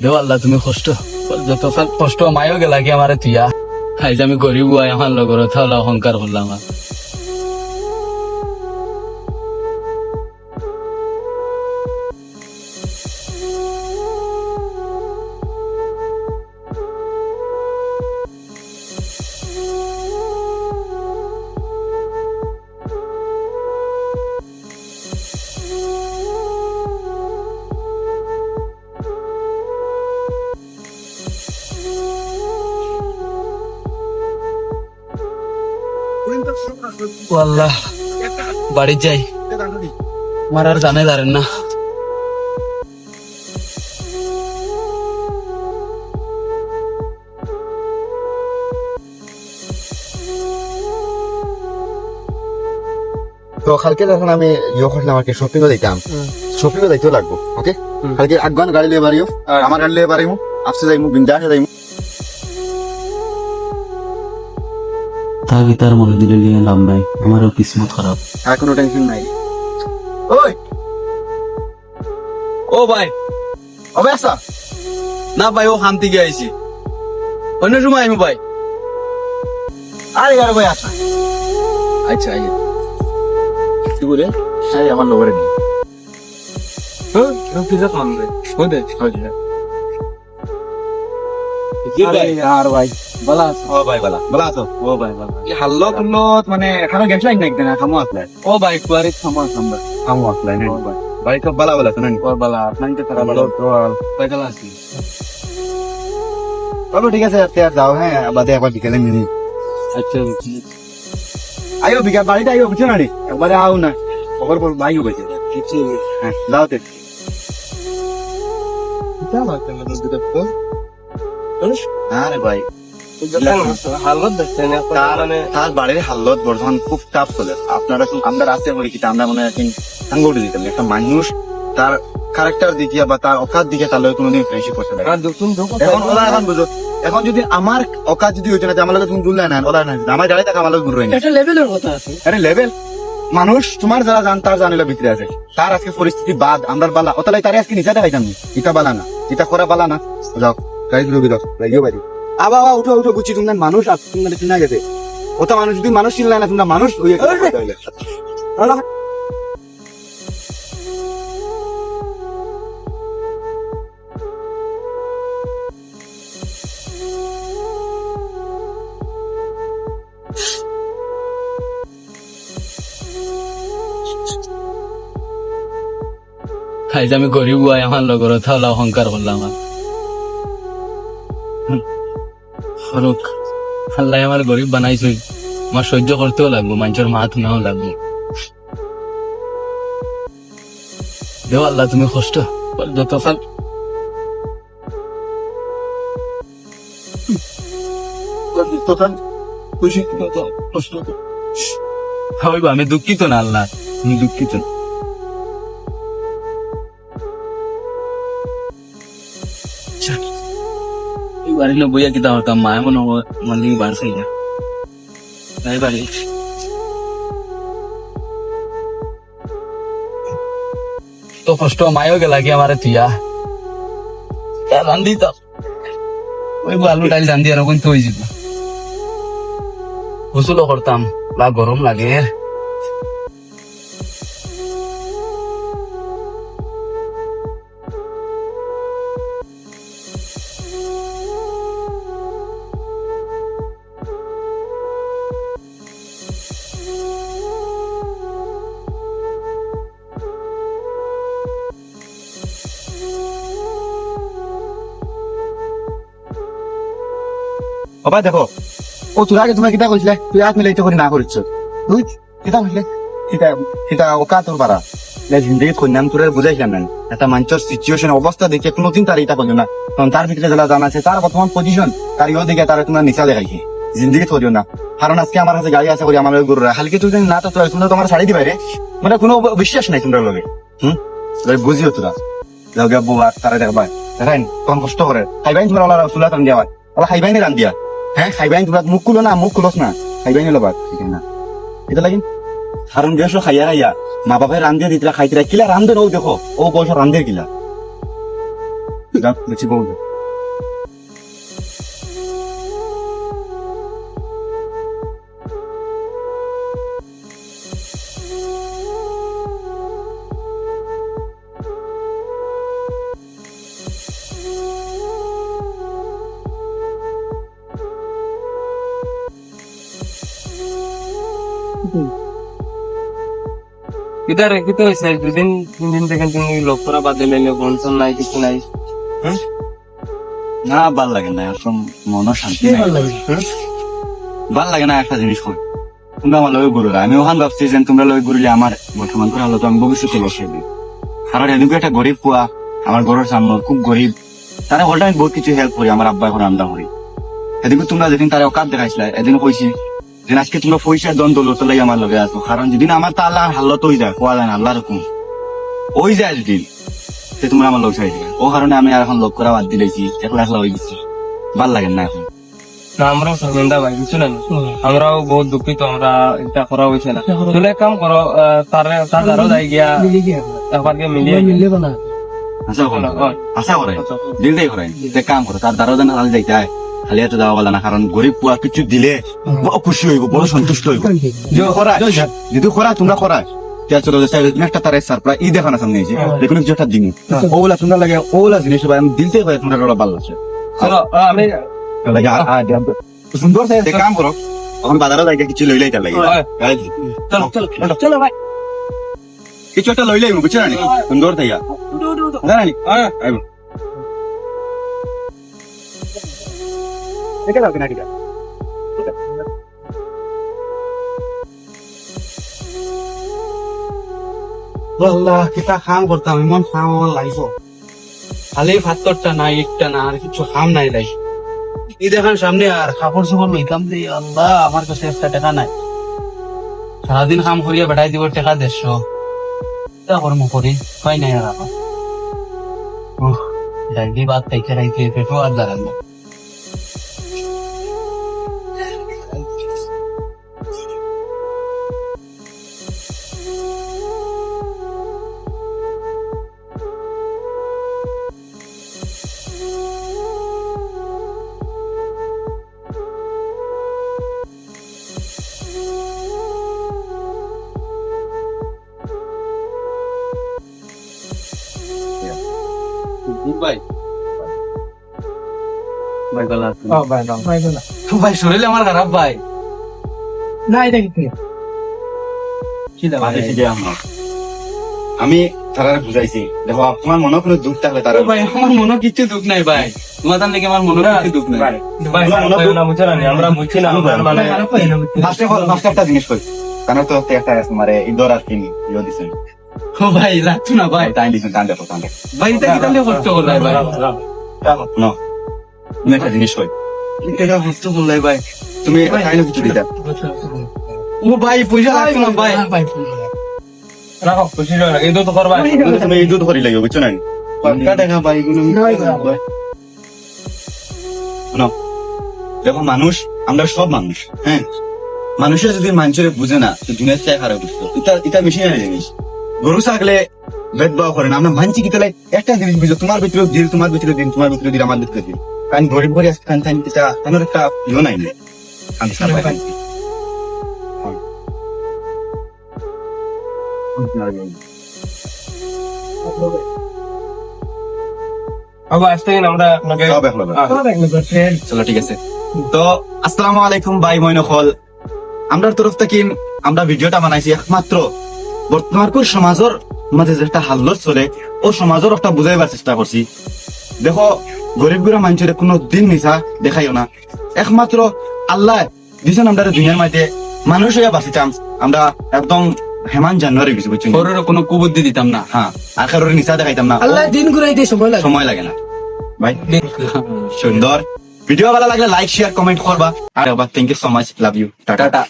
দেও আল্লাহ তুমি কষ্ট যত কষ্ট মায়ও গেলা কি আমারে তুইয়া আজ আমি গরিব আই আমার লগর তাহলে অহংকার করলাম আর ও আল্লাহ বাড়ি যাই আমার আর জানে দাঁড়েন না তো কালকে যখন আমি করলাম আর কি শপিং এ যাইতাম শপিং এ যাইতেও লাগবো ওকে কালকে আগান গাড়ি লিয়ে বাড়িও আর আমার গাড়ি লিয়ে বাড়িও আপসে যাইমু বিন্দাসে যাইমু তার ভিতর মনে দিলে নিয়ে লাভ নাই আমারও কিসমত খারাপ আর কোনো টেনশন নাই ওই ও ভাই ওবে আসা না ভাই ও খান থেকে আইছি অন্য সময় আইমু ভাই আরে গাড়ি ভাই আসা আচ্ছা আই কি বলে আরে আমার লগরে নি আর ভাই বলা ও ভাই বালা বালা তো ও ভাই বলা এই হাল্লো তুল্লো মানে এখানে গেছ লাইন নাকি না খামো আসলে ও ভাই কুয়ারি থামা থামবা খামো আসলে না ভাই তো বালা বালা শুনেন ও বলা আপনাকে তারা বলো তো পয়লা আছি চলো ঠিক আছে আজকে আর যাও হ্যাঁ বাদে একবার বিকেলে মিলি আচ্ছা আইও বিকাল বাড়িতে আইও বুঝছো না রে একবারে আও না খবর বল ভাইও বেঁচে হ্যাঁ যাও তে আরে ভাই তার বাড়ির হালত বর্তমান খুব টাফ চলে আপনারা আমরা রাস্তায় বলি কিন্তু আমরা মনে হয় সাংগঠে দিতাম একটা মানুষ তার ক্যারেক্টার দিকে বা তার অকাত দিকে তাহলে কোনোদিন ফ্রেন্ডশিপ করতে পারে এখন ওরা এখন বুঝো এখন যদি আমার অকাত যদি হইতো না আমার লোক তুমি দুল্লা না ওরা না আমার গাড়ি থাকে আমার লোক দূর একটা লেভেলের কথা আছে আরে লেভেল মানুষ তোমার যারা জান তার জানিলে ভিতরে আছে তার আজকে পরিস্থিতি বাদ আমরা বালা ওতালাই তারে আজকে নিচে দেখাইতাম ইটা বালা না ইটা করা বালা না যাও গাড়ি ধরবি দাও লাগিও বাড়ি আবা উঠো উঠো বুঝছি তোমরা মানুষ আর তোমরা চিনা গেছে ওটা মানুষ যদি মানুষ চিনলে না তোমরা মানুষ হয়ে আজ আমি গরিব আই আমার লগর তাহলে অহংকার করলাম আর ফারুক আল্লাহ আমার গরিব বানাইছই আমার সহ্য করতেও লাগবো মানুষের মাথ নাও লাগবো দেও আল্লাহ তুমি কষ্ট যতক্ষণ হইব আমি দুঃখিত না আল্লাহ আমি দুঃখিত বাড়ি লোক বইয়া কিতা হতাম মা এমন আমার দিকে বাড়ছে না তাই বাড়ি তো কষ্ট মায়ও গেলা কি আমারে তুইয়া রান্ধি তো ওই আলু ডাইল রান্ধি আর ওখান তো হয়ে যাব গোসলও করতাম বা গরম লাগে বাবা দেখো ও তোর আগে তোমার কিতা কইছিলে তুই হাত মিলাইতে করে না করিস তুই কিতা কইলে সেটা সেটা ওকা তোর পারা জিন্দগি কন্যাম তোর বুঝাইছিলাম না একটা মানুষের সিচুয়েশন অবস্থা দেখে কোনোদিন তার এটা করলো না কারণ তার ভিতরে যারা জানা আছে তার বর্তমান পজিশন তার ইয়ে দেখে তারা তোমার নিচা দেখাইছে জিন্দগি থরিও না কারণ আজকে আমার কাছে গাড়ি আছে করে আমার গরু হালকে তুই না তো তোমরা তোমার শাড়ি দিবাই রে মানে কোনো বিশ্বাস নাই তোমরা লগে বুঝিও তোরা যাও গিয়া বউ আর তারা দেখবা দেখেন তখন কষ্ট করে খাইবাইন তোমরা ওলা চুলা টান দিয়া ওলা খাইবাইনি রান দিয়া হ্যাঁ খাইবাইন তোমরা মুখ খুলো না মুখ খুলোস না খাইবাইনি লবা ঠিক না এটা লাগিন কারণ বেশ খাইয়া খাইয়া মা বাপের রান্ধে দিতরা খাইতরা কিলা রান্ধে নও দেখো ও বয়স রান্ধে কিলা বেশি বলবো কিতা রে কিতা হয়েছে দুদিন 3 দিন থেকে তুমি লোক করা বাদ দিলে বনসন নাই কিছু নাই না ভাল লাগে না এখন মন শান্তি নাই ভাল লাগে না একটা জিনিস হয় তোমরা আমার লগে ঘুরো আমি ওখান ভাবছি যে তোমরা লগে ঘুরলে আমার বর্তমান করে হলো তো আমি ভবিষ্যতে বসে দিই কারণ এদিকে একটা গরিব পুয়া আমার ঘরের সামনে খুব গরিব তারা হল টাইম বহুত কিছু হেল্প করি আমার আব্বা এখন রান্না করি এদিকে তোমরা যেদিন তারা অকাত দেখাইছিলা এদিন কইছি যে আজকে তোমরা পয়সা দ্বন্দ্ব লোটো লাগে আমার লগে আসো কারণ যেদিন আমার তা আল্লাহ হাল্লত হয়ে যায় কোয়া যায় না আল্লাহ রকম ওই যায় যেদিন সে তোমরা আমার লোক চাইছিলে ও কারণে আমি আর এখন লোক করা বাদ দিলেছি একলা একলা হয়ে গেছি ভাল লাগে না এখন না আমরাও শর্মিন্দা ভাই কিছু না আমরাও বহুত দুঃখিত আমরা এটা করা হয়েছে না তাহলে এক কাম করো তার আরো যাই গিয়া একবার গিয়ে মিলিয়ে আশা করো আশা করে দিল দেই করে এক কাম করো তার দ্বারা যেন হাল যাইতে হয় খালি এত যাওয়া বলা না কারণ গরিব পুয়া কিছু দিলে বড় খুশি হইব বড় সন্তুষ্ট হইব যদি করা তোমরা করা চলো একটা তার সারপ্রাইজ ই দেখানো সামনে এসে দেখুন কিছু একটা দিন ওগুলা তোমরা লাগে ওগুলা জিনিস আমি দিলতে হয় তোমরা ওরা ভালো লাগছে চলো আমি সুন্দর সে কাম করো এখন বাজারে লাগে কিছু লইলাই তার লাগে চলো চলো চলো ভাই কিছু একটা লইলাই বুঝছো না সুন্দর থাইয়া জানি দেখে দাও কিনা কিনা আল্লাহ কিতা খাম করতাম এমন খাম আমার লাইফ খালি ভাতটা নাই একটা না আর কিছু খাম নাই লাই ই দেখান সামনে আর কাপড় চোপড় লইতাম যে আল্লাহ আমার কাছে একটা টাকা নাই সারাদিন কাম করিয়া বেটাই দিব টাকা 150 তা কর্ম করি হয় নাই আর আমার ডাইলি বাদ তাইকে রাইতে পেটো আর দাঁড়ানো ভাই ভাই শরীর আমার খারাপ ভাই না এটা কি আমি তারা বুঝাইছি দেখো আপনার মনে কোনো দুঃখ থাকলে তারা ভাই আমার মনে কিছু দুঃখ নাই ভাই তোমার তার লেগে আমার মনে কিছু দুঃখ নাই ভাই না বুঝছো না আমরা বুঝছি না মানে ফার্স্টে একটা জিনিস করি কারণ তো একটা মানে ইন্দোর আর কিনি ইয়ে দিছেন ও ভাই লাগতো না ভাই টাইম দিছেন টান দেখো টান দেখো ভাই এটা কি তাহলে কষ্ট করলাই ভাই ন তুমি একটা জিনিস করি এটা কষ্ট করলাই ভাই তুমি টাইম কিছু দিতা ও ভাই পয়সা লাগতো না ভাই রাখো খুশি হয়ে এই তো করবা তুমি এই দুধ করি লাগে বুঝছো না পাক্কা টাকা ভাই এগুলো দেখো মানুষ আমরা সব মানুষ হ্যাঁ মানুষের যদি মানুষের বুঝে না তো দুনিয়ার চাই খারাপ বুঝতো এটা মেশিনারি জিনিস গরু ছাগলে ভেদভাব করে না আমরা মানছি কি তাহলে একটা জিনিস বুঝো তোমার ভিতরে দিল তোমার ভিতরে দিন তোমার ভিতরে দিল আমার ভিতরে দিন কারণ গরিব ঘরে আসতে কান টাইম এটা আমার একটা ইয়ে নাই আমি সারা আবার আসতে আমরা আপনাকে সব চলো ঠিক আছে তো আসসালামু আলাইকুম ভাই মইনখল আমরা তরফ থেকে আমরা ভিডিওটা বানাইছি একমাত্র বর্তমানকার সমাজের মাঝে যেটা হাল্লত চলে ও সমাজের একটা বুঝাইবার চেষ্টা করছি দেখো গরিব গুড়া মানুষের কোনো দিন মিশা দেখাইও না একমাত্র আল্লাহ দিছেন আমরা দুনিয়ার মাঝে মানুষ হইয়া বাঁচিতাম আমরা একদম হেমান জানুয়ারি কিছু বুঝছি ওর কোনো কুবুদ্ধি দিতাম না হ্যাঁ আর কারোর নিশা দেখাইতাম না আল্লাহ দিন ঘুরাইতে সময় লাগে না ভাই সুন্দর ভিডিও ভালো লাগলে লাইক শেয়ার কমেন্ট করবা আর thank you so much love you tata